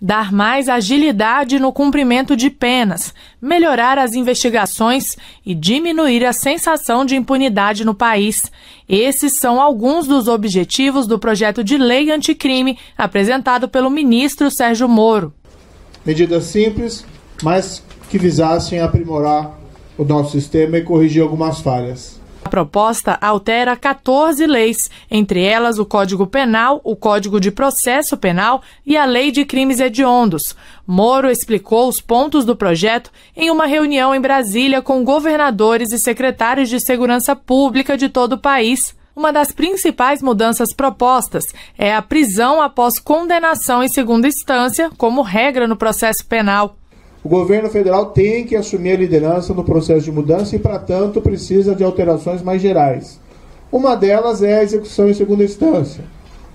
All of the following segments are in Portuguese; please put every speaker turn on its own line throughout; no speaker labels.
Dar mais agilidade no cumprimento de penas, melhorar as investigações e diminuir a sensação de impunidade no país. Esses são alguns dos objetivos do projeto de lei anticrime apresentado pelo ministro Sérgio Moro.
Medidas simples, mas que visassem aprimorar o nosso sistema e corrigir algumas falhas.
A proposta altera 14 leis, entre elas o Código Penal, o Código de Processo Penal e a Lei de Crimes Hediondos. Moro explicou os pontos do projeto em uma reunião em Brasília com governadores e secretários de segurança pública de todo o país. Uma das principais mudanças propostas é a prisão após condenação em segunda instância, como regra no processo penal.
O governo federal tem que assumir a liderança no processo de mudança e, para tanto, precisa de alterações mais gerais. Uma delas é a execução em segunda instância.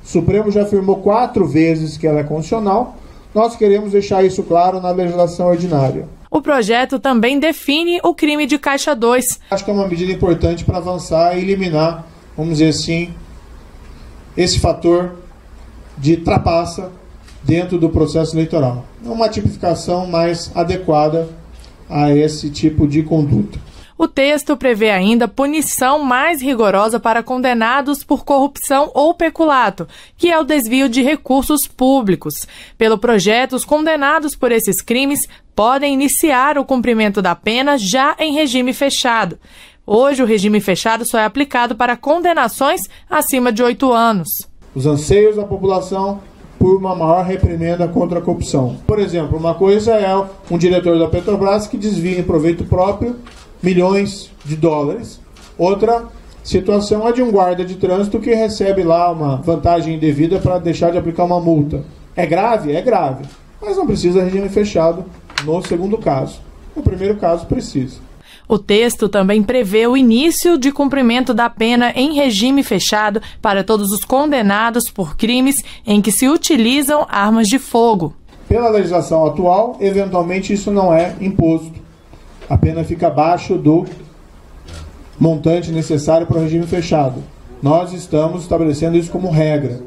O Supremo já afirmou 4 vezes que ela é constitucional. Nós queremos deixar isso claro na legislação ordinária.
O projeto também define o crime de Caixa 2.
Acho que é uma medida importante para avançar e eliminar, vamos dizer assim, esse fator de trapaça dentro do processo eleitoral. É uma tipificação mais adequada a esse tipo de conduta.
O texto prevê ainda punição mais rigorosa para condenados por corrupção ou peculato, que é o desvio de recursos públicos. Pelo projeto, os condenados por esses crimes podem iniciar o cumprimento da pena já em regime fechado. Hoje, o regime fechado só é aplicado para condenações acima de 8 anos.
Os anseios da população por uma maior reprimenda contra a corrupção. Por exemplo, uma coisa é um diretor da Petrobras que desvia em proveito próprio milhões de dólares. Outra situação é de um guarda de trânsito que recebe lá uma vantagem indevida para deixar de aplicar uma multa. É grave? É grave. Mas não precisa de regime fechado no segundo caso. No primeiro caso, precisa.
O texto também prevê o início de cumprimento da pena em regime fechado para todos os condenados por crimes em que se utilizam armas de fogo.
Pela legislação atual, eventualmente isso não é imposto. A pena fica abaixo do montante necessário para o regime fechado. Nós estamos estabelecendo isso como regra.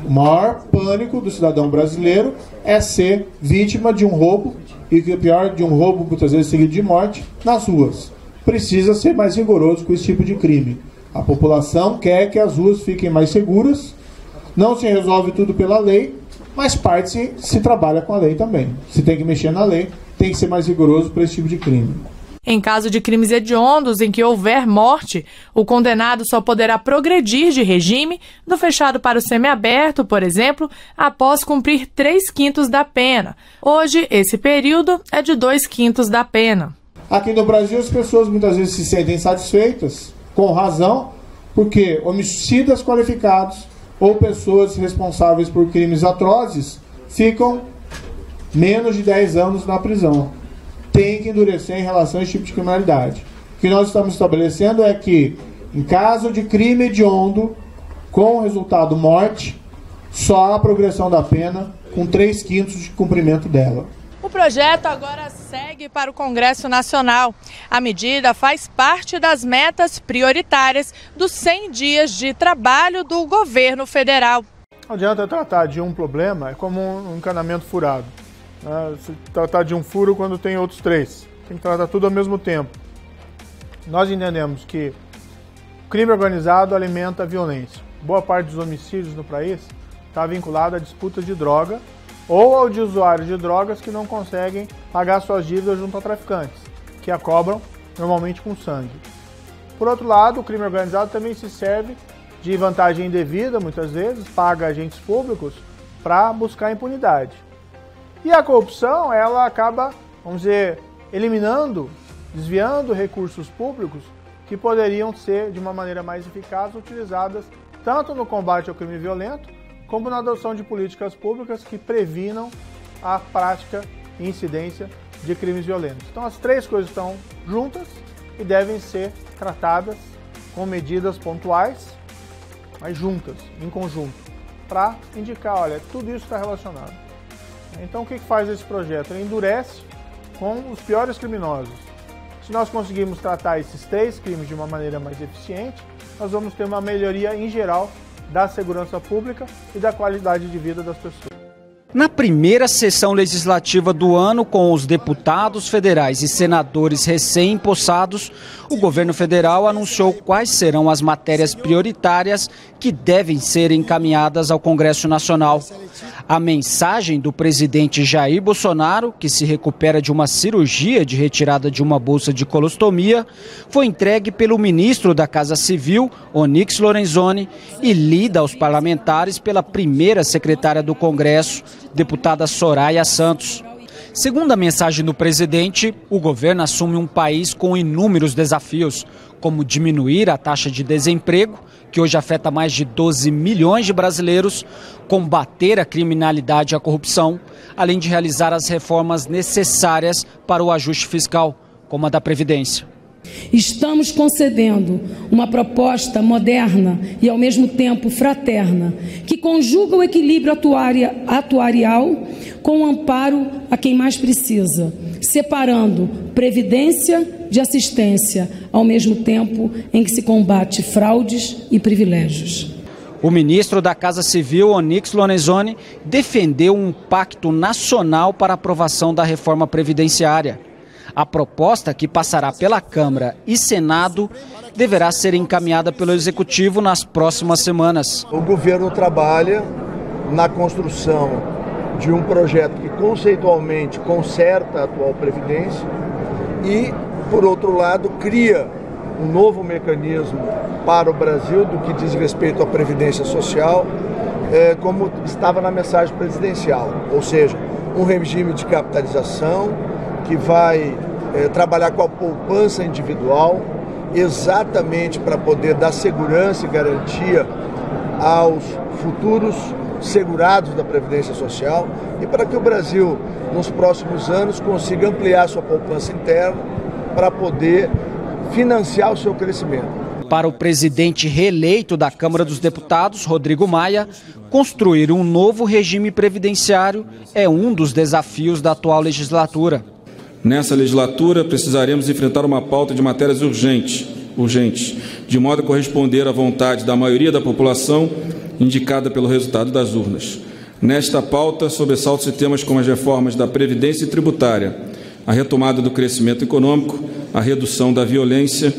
O maior pânico do cidadão brasileiro é ser vítima de um roubo, e que é pior, de um roubo muitas vezes seguido de morte, nas ruas. Precisa ser mais rigoroso com esse tipo de crime. A população quer que as ruas fiquem mais seguras, não se resolve tudo pela lei, mas parte se trabalha com a lei também. Se tem que mexer na lei, tem que ser mais rigoroso para esse tipo de crime.
Em caso de crimes hediondos em que houver morte, o condenado só poderá progredir de regime do fechado para o semiaberto, por exemplo, após cumprir 3/5 da pena. Hoje, esse período é de 2/5 da pena.
Aqui no Brasil, as pessoas muitas vezes se sentem satisfeitas, com razão, porque homicidas qualificados ou pessoas responsáveis por crimes atrozes ficam menos de 10 anos na prisão. Tem que endurecer em relação a esse tipo de criminalidade. O que nós estamos estabelecendo é que, em caso de crime hediondo, com resultado morte, só a progressão da pena com 3/5 de cumprimento dela.
O projeto agora segue para o Congresso Nacional. A medida faz parte das metas prioritárias dos 100 dias de trabalho do governo federal.
Não adianta tratar de um problema, é como um encanamento furado. Se tratar de um furo quando tem outros 3. Tem que tratar tudo ao mesmo tempo. Nós entendemos que o crime organizado alimenta a violência. Boa parte dos homicídios no país está vinculada a disputas de droga ou ao de usuários de drogas que não conseguem pagar suas dívidas junto a traficantes, que a cobram normalmente com sangue. Por outro lado, o crime organizado também se serve de vantagem indevida, muitas vezes, paga agentes públicos para buscar impunidade. E a corrupção, ela acaba, vamos dizer, eliminando, desviando recursos públicos que poderiam ser, de uma maneira mais eficaz, utilizadas tanto no combate ao crime violento, como na adoção de políticas públicas que previnam a prática e incidência de crimes violentos. Então as 3 coisas estão juntas e devem ser tratadas com medidas pontuais, mas juntas, em conjunto, para indicar, olha, tudo isso está relacionado. Então o que faz esse projeto? Ele endurece com os piores criminosos. Se nós conseguirmos tratar esses 3 crimes de uma maneira mais eficiente, nós vamos ter uma melhoria em geral da segurança pública e da qualidade de vida das pessoas.
Na primeira sessão legislativa do ano, com os deputados federais e senadores recém-empossados, o governo federal anunciou quais serão as matérias prioritárias que devem ser encaminhadas ao Congresso Nacional. A mensagem do presidente Jair Bolsonaro, que se recupera de uma cirurgia de retirada de uma bolsa de colostomia, foi entregue pelo ministro da Casa Civil, Onyx Lorenzoni, e lida aos parlamentares pela primeira secretária do Congresso, deputada Soraya Santos. Segundo a mensagem do presidente, o governo assume um país com inúmeros desafios, como diminuir a taxa de desemprego, que hoje afeta mais de 12 milhões de brasileiros, combater a criminalidade e a corrupção, além de realizar as reformas necessárias para o ajuste fiscal, como a da Previdência.
Estamos concedendo uma proposta moderna e, ao mesmo tempo, fraterna, que conjuga o equilíbrio atuarial com o amparo a quem mais precisa, separando previdência de assistência, ao mesmo tempo em que se combate fraudes e privilégios.
O ministro da Casa Civil, Onyx Lorenzoni, defendeu um pacto nacional para a aprovação da reforma previdenciária. A proposta, que passará pela Câmara e Senado, deverá ser encaminhada pelo Executivo nas próximas semanas.
O governo trabalha na construção de um projeto que conceitualmente conserta a atual Previdência e, por outro lado, cria um novo mecanismo para o Brasil do que diz respeito à Previdência Social, como estava na mensagem presidencial, ou seja, um regime de capitalização que vai trabalhar com a poupança individual, exatamente para poder dar segurança e garantia aos futuros segurados da Previdência Social e para que o Brasil, nos próximos anos, consiga ampliar sua poupança interna para poder financiar o seu crescimento.
Para o presidente reeleito da Câmara dos Deputados, Rodrigo Maia, construir um novo regime previdenciário é um dos desafios da atual legislatura.
Nessa legislatura, precisaremos enfrentar uma pauta de matérias urgentes, de modo a corresponder à vontade da maioria da população indicada pelo resultado das urnas. Nesta pauta, sobressaltam-se temas como as reformas da Previdência e tributária, a retomada do crescimento econômico, a redução da violência,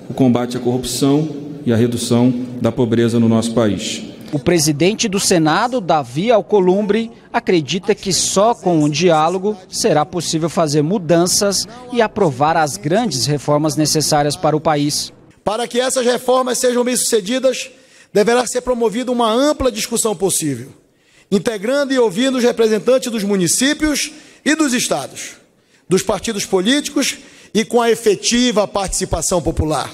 o combate à corrupção e a redução da pobreza no nosso país.
O presidente do Senado, Davi Alcolumbre, acredita que só com um diálogo será possível fazer mudanças e aprovar as grandes reformas necessárias para o país.
Para que essas reformas sejam bem-sucedidas, deverá ser promovida uma ampla discussão possível, integrando e ouvindo os representantes dos municípios e dos estados, dos partidos políticos e com a efetiva participação popular.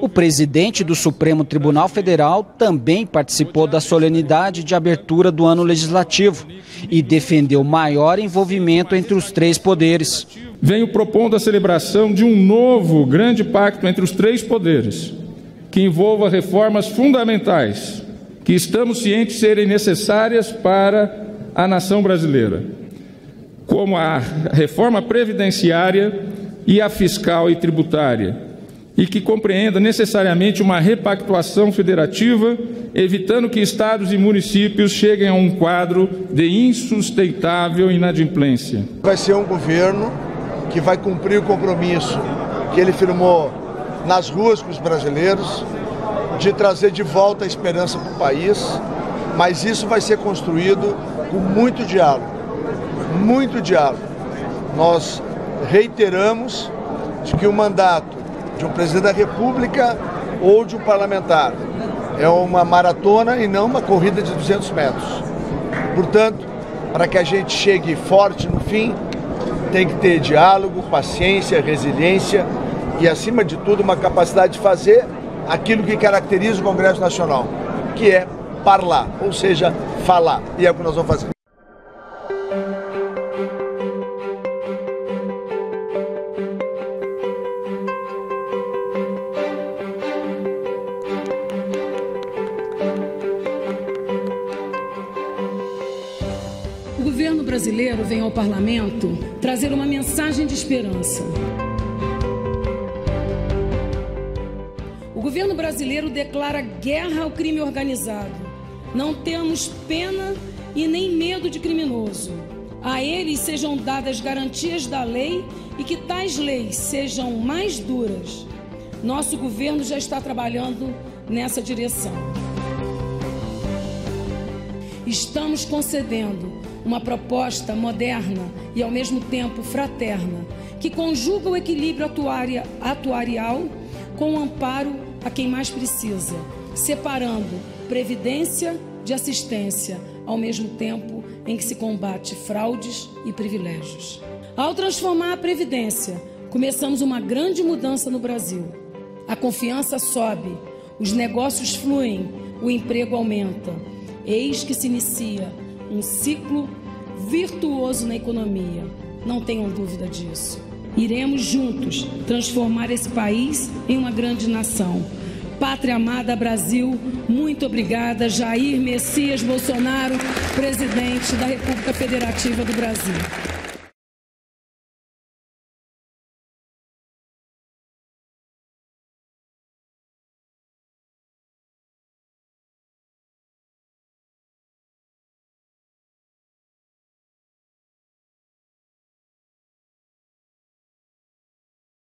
O presidente do Supremo Tribunal Federal também participou da solenidade de abertura do ano legislativo e defendeu maior envolvimento entre os três poderes.
Venho propondo a celebração de um novo grande pacto entre os três poderes, que envolva reformas fundamentais, que estamos cientes de serem necessárias para a nação brasileira, como a reforma previdenciária e a fiscal e tributária, e que compreenda necessariamente uma repactuação federativa, evitando que estados e municípios cheguem a um quadro de insustentável inadimplência.
Vai ser um governo que vai cumprir o compromisso que ele firmou nas ruas com os brasileiros, de trazer de volta a esperança para o país, mas isso vai ser construído com muito diálogo, muito diálogo. Nós reiteramos de que o mandato de um presidente da República ou de um parlamentar é uma maratona e não uma corrida de 200 metros. Portanto, para que a gente chegue forte no fim, tem que ter diálogo, paciência, resiliência e, acima de tudo, uma capacidade de fazer aquilo que caracteriza o Congresso Nacional, que é parlar, ou seja, falar. E é o que nós vamos fazer.
O governo brasileiro vem ao parlamento trazer uma mensagem de esperança. O governo brasileiro declara guerra ao crime organizado. Não temos pena e nem medo de criminoso. A eles sejam dadas garantias da lei e que tais leis sejam mais duras. Nosso governo já está trabalhando nessa direção. Estamos concedendo uma proposta moderna e, ao mesmo tempo, fraterna, que conjuga o equilíbrio atuarial com o amparo a quem mais precisa, separando previdência de assistência, ao mesmo tempo em que se combate fraudes e privilégios. Ao transformar a Previdência, começamos uma grande mudança no Brasil. A confiança sobe, os negócios fluem, o emprego aumenta. Eis que se inicia um ciclo virtuoso na economia. Não tenham dúvida disso. Iremos juntos transformar esse país em uma grande nação. Pátria amada Brasil, muito obrigada. Jair Messias Bolsonaro, presidente da República Federativa do Brasil.